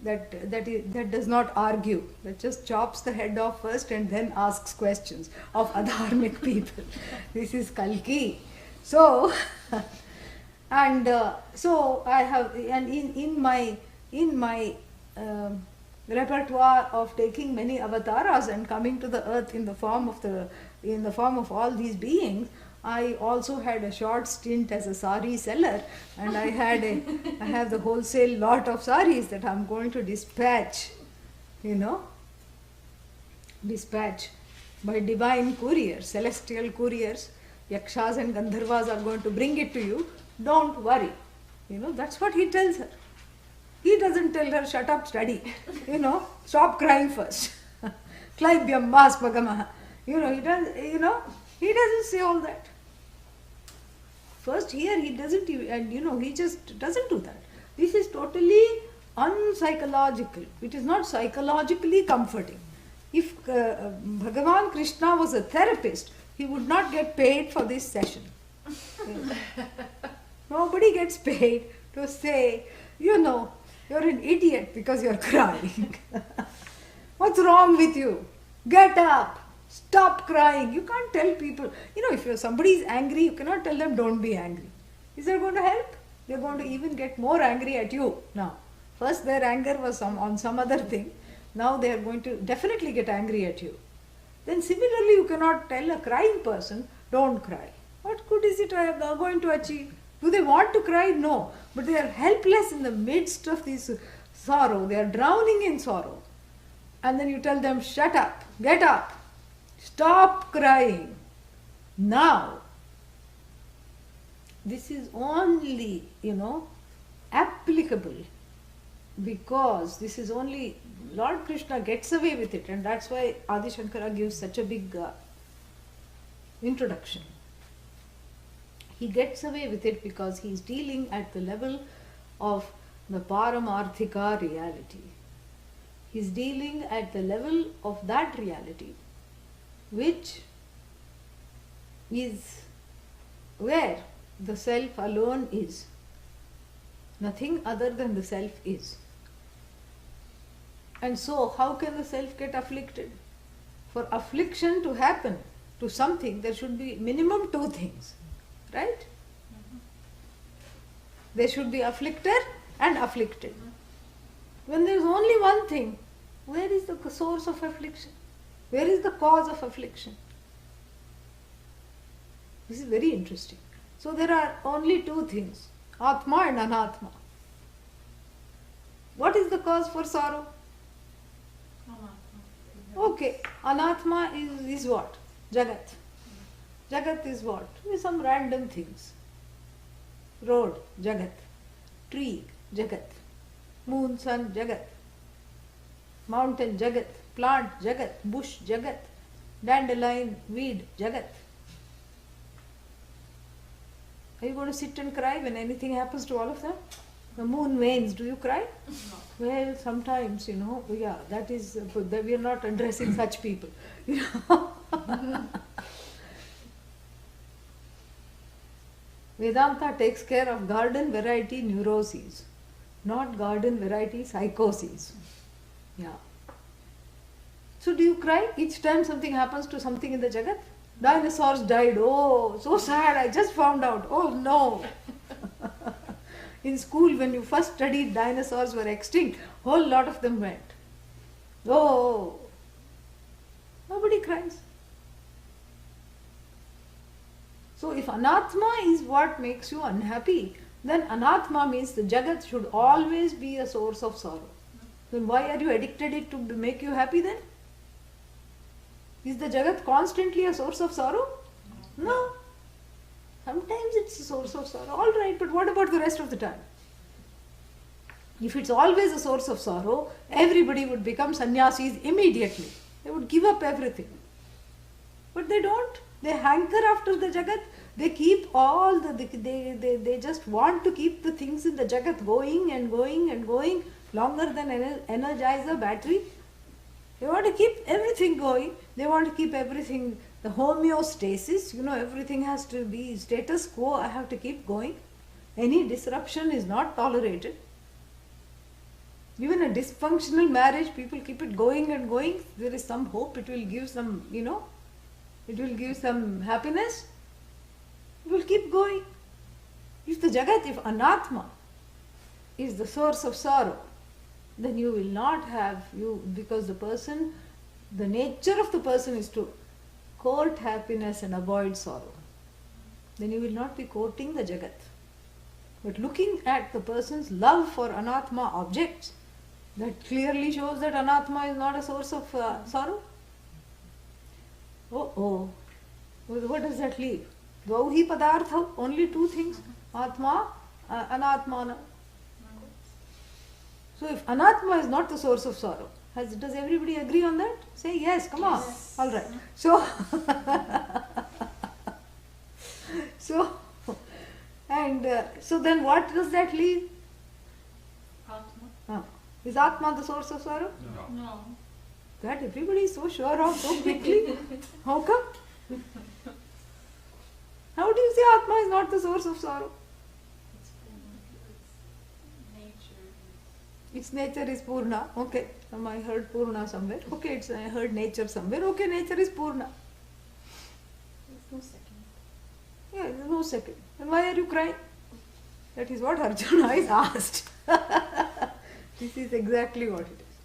that does not argue, that just chops the head off first and then asks questions of adharmic people. This is Kalki. So, so I have, and in my repertoire of taking many avatars and coming to the earth in the form of all these beings, I also had a short stint as a sari seller, and I have the wholesale lot of saris that I'm going to dispatch by divine couriers, celestial couriers. Yakshas and Gandharvas are going to bring it to you. Don't worry. That's what he tells her. He doesn't tell her, shut up, study. Stop crying first. Klaibhyam maspagamaha. He doesn't say all that. First here he doesn't, and he just doesn't do that. This is totally unpsychological. It is not psychologically comforting. If Bhagavan Krishna was a therapist, he would not get paid for this session. Nobody gets paid to say, you're an idiot because you're crying. What's wrong with you? Get up. Stop crying. You can't tell people, if somebody is angry, you cannot tell them don't be angry. Is that going to help? They're going to even get more angry at you now. First their anger was on some other thing. Now they are going to definitely get angry at you. Then similarly you cannot tell a crying person, don't cry. What good is it going to achieve? Do they want to cry? No. But they are helpless in the midst of this sorrow. They are drowning in sorrow. And then you tell them, shut up, get up. Stop crying. Now, this is only, applicable because this is only Lord Krishna gets away with it, and that's why Adi Shankara gives such a big introduction. He gets away with it because he is dealing at the level of the Paramarthika reality. He is dealing at the level of that reality, which is where the self alone is. Nothing other than the self is. And so, how can the self get afflicted? For affliction to happen to something, there should be minimum two things, right? There should be afflicted and afflicted. When there is only one thing, where is the source of affliction? Where is the cause of affliction? This is very interesting. So there are only two things, Atma and Anatma. What is the cause for sorrow? Okay, Anatma is what? Jagat. Jagat is what? Some random things. Road, Jagat. Tree, Jagat. Moon, sun, Jagat. Mountain, Jagat. Plant, Jagat. Bush, Jagat. Dandelion, weed, Jagat. Are you going to sit and cry when anything happens to all of them? The moon wanes, do you cry? No. Well, sometimes, yeah, that is, we are not addressing such people. Vedanta takes care of garden variety neuroses, not garden variety psychoses. Yeah. So do you cry each time something happens to something in the Jagat? Dinosaurs died. Oh, so sad. I just found out. Oh no. In school, when you first studied dinosaurs were extinct, whole lot of them went. Oh. Nobody cries. So if Anatma is what makes you unhappy, then Anatma means the Jagat should always be a source of sorrow. Then why are you addicted it to make you happy then? Is the Jagat constantly a source of sorrow? No. Sometimes it's a source of sorrow. All right, but what about the rest of the time? If it's always a source of sorrow, everybody would become sannyasis immediately. They would give up everything. But they don't. They hanker after the Jagat. They keep all they just want to keep the things in the Jagat going and going and going longer than energizer battery. They want to keep everything going. They want to keep everything, the homeostasis, everything has to be status quo. I have to keep going. Any disruption is not tolerated. Even a dysfunctional marriage, people keep it going and going. There is some hope. It will give some, it will give some happiness. It will keep going. If the Jagat, if Anatma is the source of sorrow, then you will not have because the nature of the person is to court happiness and avoid sorrow. Then you will not be courting the Jagat. But looking at the person's love for Anatma objects, that clearly shows that Anatma is not a source of sorrow. What does that leave? Dvauhi padartha, only two things, Atma, Anatmana. So if Anatma is not the source of sorrow, does everybody agree on that? Say yes, come on. Yes. All right. So, so then what does that leave? Atma. Is Atma the source of sorrow? No. That everybody is so sure of so quickly. How come? How do you say Atma is not the source of sorrow? Its nature is Purna. Okay, I heard Purna somewhere. Okay, I heard nature somewhere. Okay, nature is Purna. There's no second. Yeah, there's no second. And why are you crying? That is what Arjuna is asked. This is exactly what it is.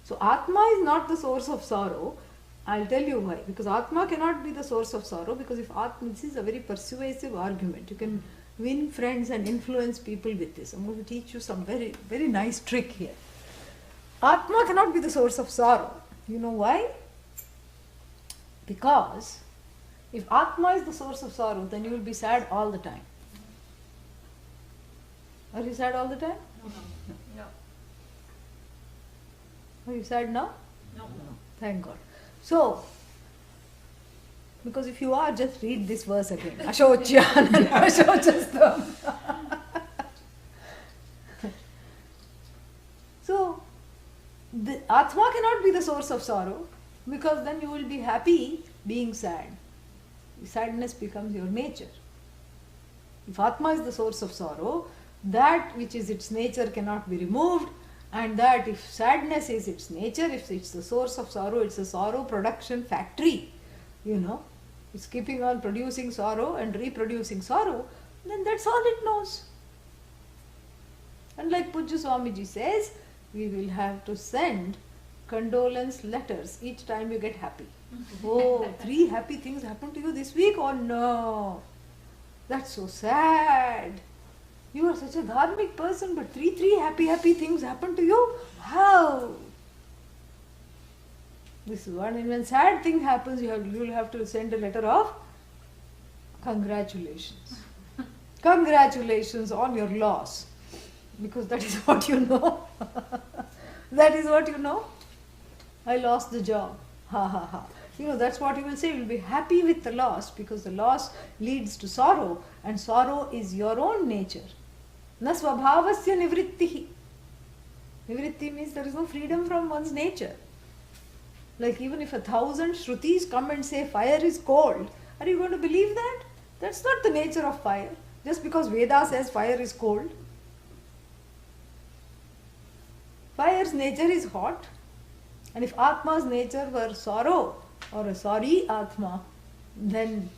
So Atma is not the source of sorrow. I'll tell you why. Because Atma cannot be the source of sorrow. Because if Atma, this is a very persuasive argument. You can win friends and influence people with this. I'm going to teach you some very, very nice trick here. Atma cannot be the source of sorrow. You know why? Because if Atma is the source of sorrow, then you will be sad all the time. Are you sad all the time? No. Are you sad now? No. Thank God. So, because if you are, just read this verse again. Ashocyan and Ashocastam. So, the Atma cannot be the source of sorrow, because then you will be happy being sad. Sadness becomes your nature. If Atma is the source of sorrow, that which is its nature cannot be removed, and that if sadness is its nature, if it's the source of sorrow, it's a sorrow production factory, it's keeping on producing sorrow and reproducing sorrow, then that's all it knows. And like Pujya Swamiji says, we will have to send condolence letters each time you get happy. Oh, 3 happy things happened to you this week? Oh no, that's so sad. You are such a dharmic person, but 3 happy things happened to you? How? This is one. And when sad thing happens, you will have to send a letter of congratulations. Congratulations on your loss. Because that is what you know. That is what you know. I lost the job. Ha ha ha. That's what you will say. You will be happy with the loss, because the loss leads to sorrow, and sorrow is your own nature. Na svabhavasya nivrittihi. Nivritti means there is no freedom from one's nature. Like even if 1,000 Shrutis come and say fire is cold, are you going to believe that? That's not the nature of fire. Just because Veda says fire is cold. Fire's nature is hot. And if Atma's nature were sorrow, or a sorry Atma, then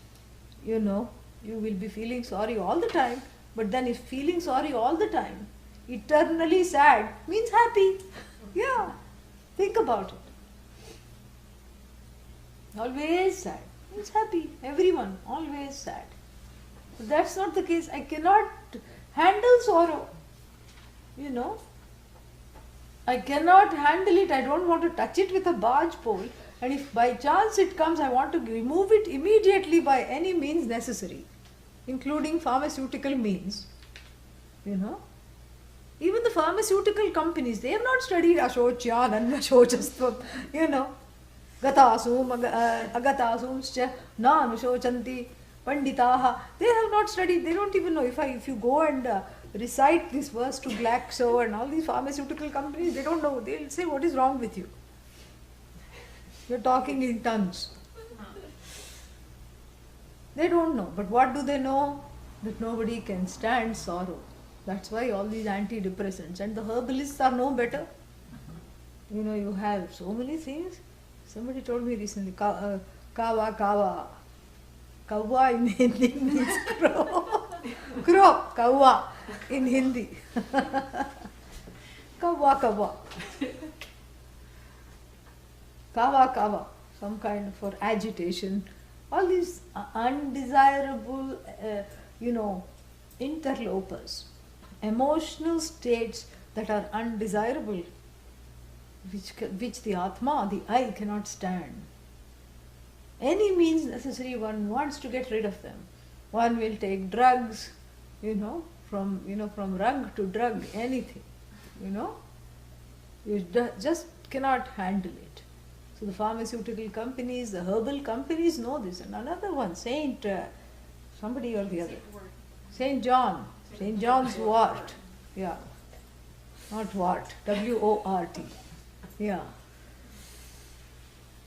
you will be feeling sorry all the time. But then if feeling sorry all the time, eternally sad, means happy. Yeah, think about it. Always sad means happy. Everyone, always sad. But that's not the case. I cannot handle sorrow. I cannot handle it. I don't want to touch it with a barge pole. And if by chance it comes, I want to remove it immediately by any means necessary, including pharmaceutical means. Even the pharmaceutical companies, they have not studied Ashocyan and Ashocastvam. Gatasum, agatasumscha, na anushochanti, panditaha. They have not studied. They don't even know. If you go and recite this verse to Glaxo and all these pharmaceutical companies, they don't know. They'll say, what is wrong with you? You're talking in tongues. They don't know. But what do they know? That nobody can stand sorrow. That's why all these antidepressants. And the herbalists are no better. You have so many things. Somebody told me recently, kawa. Kawa in Hindi means crow. Crow, kawa in Hindi. Kawa. Kawa, some kind of for agitation. All these undesirable, interlopers, emotional states that are undesirable, which the Atma, the I, cannot stand. Any means necessary, one wants to get rid of them. One will take drugs, from rug to drug, anything, You just cannot handle it. So the pharmaceutical companies, the herbal companies know this. And another one, Saint somebody or the other. Saint John. Saint John's wort. Yeah. Not wort. W-O-R-T. Yeah.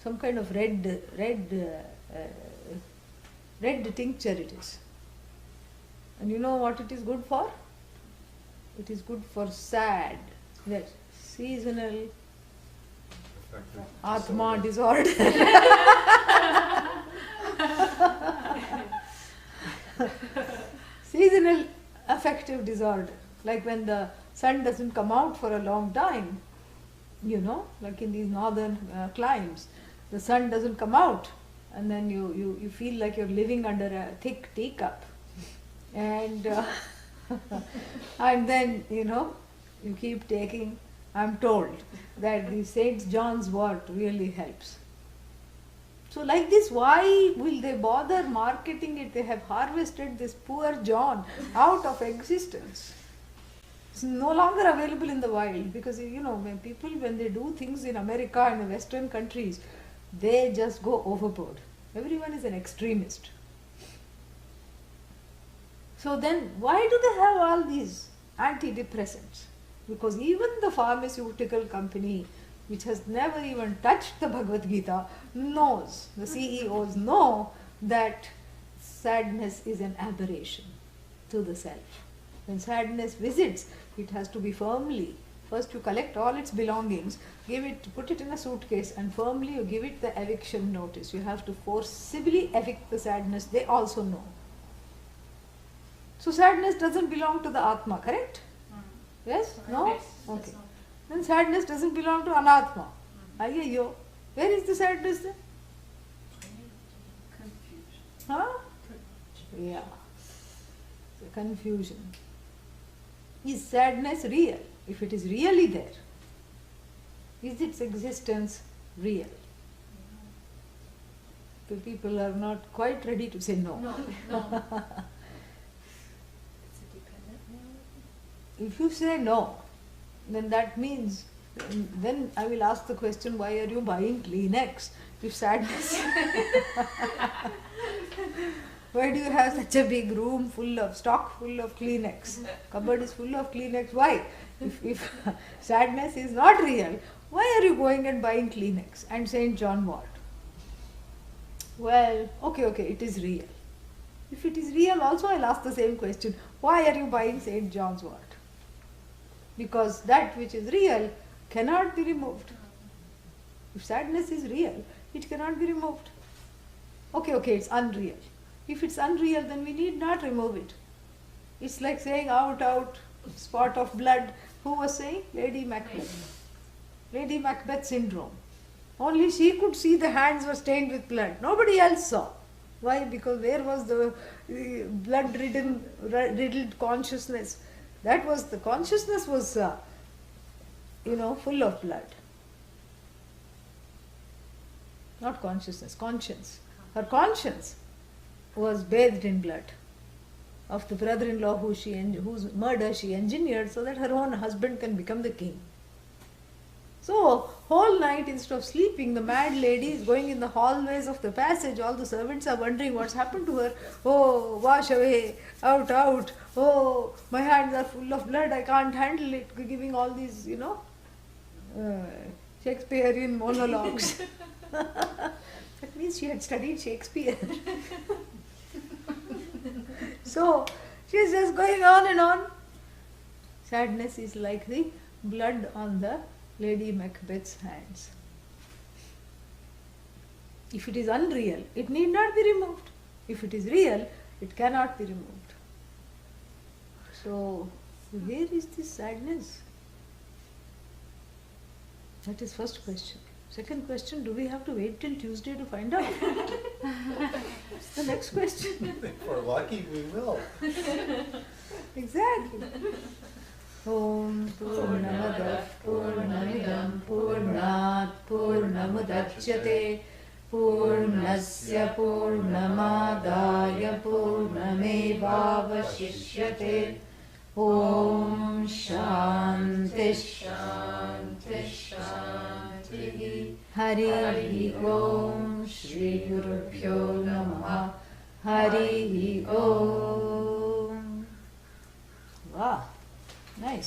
Some kind of red tincture it is. And you know what it is good for? It is good for sad, that seasonal Atma disorder. Seasonal affective disorder. Like when the sun doesn't come out for a long time, like in these northern climes, the sun doesn't come out, and then you feel like you're living under a thick teacup. And and then, you keep taking, I'm told that the Saint John's wort really helps. So like this, why will they bother marketing it? They have harvested this poor John out of existence. It's no longer available in the wild because when people, when they do things in America and the Western countries, they just go overboard. Everyone is an extremist. So then, why do they have all these antidepressants? Because even the pharmaceutical company, which has never even touched the Bhagavad Gita, knows, the CEOs know that sadness is an aberration to the self. When sadness visits, it has to be firmly, first you collect all its belongings, put it in a suitcase, and firmly you give it the eviction notice. You have to forcibly evict the sadness. They also know. So sadness doesn't belong to the Atma, correct? Yes? No? Yes, Okay. that's all. Then sadness doesn't belong to Anatma. Ayyo. Where is the sadness then? Confusion. Huh? Yeah. So confusion. Is sadness real? If it is really there, is its existence real? The people are not quite ready to say no. No. It's a dependent reality. If you say no, then that means, then I will ask the question, why are you buying Kleenex if sadness? Why do you have such a big room stock full of Kleenex? Cupboard is full of Kleenex. Why? If sadness is not real, why are you going and buying Kleenex? And St. John what? Well, okay, it is real. If it is real, also I'll ask the same question. Why are you buying St. John's what? Because that which is real cannot be removed. If sadness is real, it cannot be removed. Okay, it's unreal. If it's unreal, then we need not remove it. It's like saying out, spot of blood. Who was saying? Lady Macbeth. Lady Macbeth syndrome. Only she could see the hands were stained with blood. Nobody else saw. Why? Because where was the blood-riddled consciousness? That was, the consciousness was, full of blood. Not consciousness, conscience. Her conscience was bathed in blood of the brother-in-law whose murder she engineered so that her own husband can become the king. So, whole night instead of sleeping, the mad lady is going in the hallways of the passage. All the servants are wondering what's happened to her. Oh, wash away, out. Oh, my hands are full of blood, I can't handle it. Giving all these, Shakespearean monologues. That means she had studied Shakespeare. So, she is just going on and on. Sadness is like the blood on the Lady Macbeth's hands. If it is unreal, it need not be removed. If it is real, it cannot be removed. So, where is this sadness? That is first question. Second question, do we have to wait till Tuesday to find out? That's the next question. If we're lucky, we will. Exactly. Om Purnamadah Purnamidam Purnat Purnamudachyate Purnasya Purnamadaya Purnamevavashishyate Om Shanti Shanti Shanti Hari Om Shri Gurubhyo Namaha Hari Om. Wow, nice.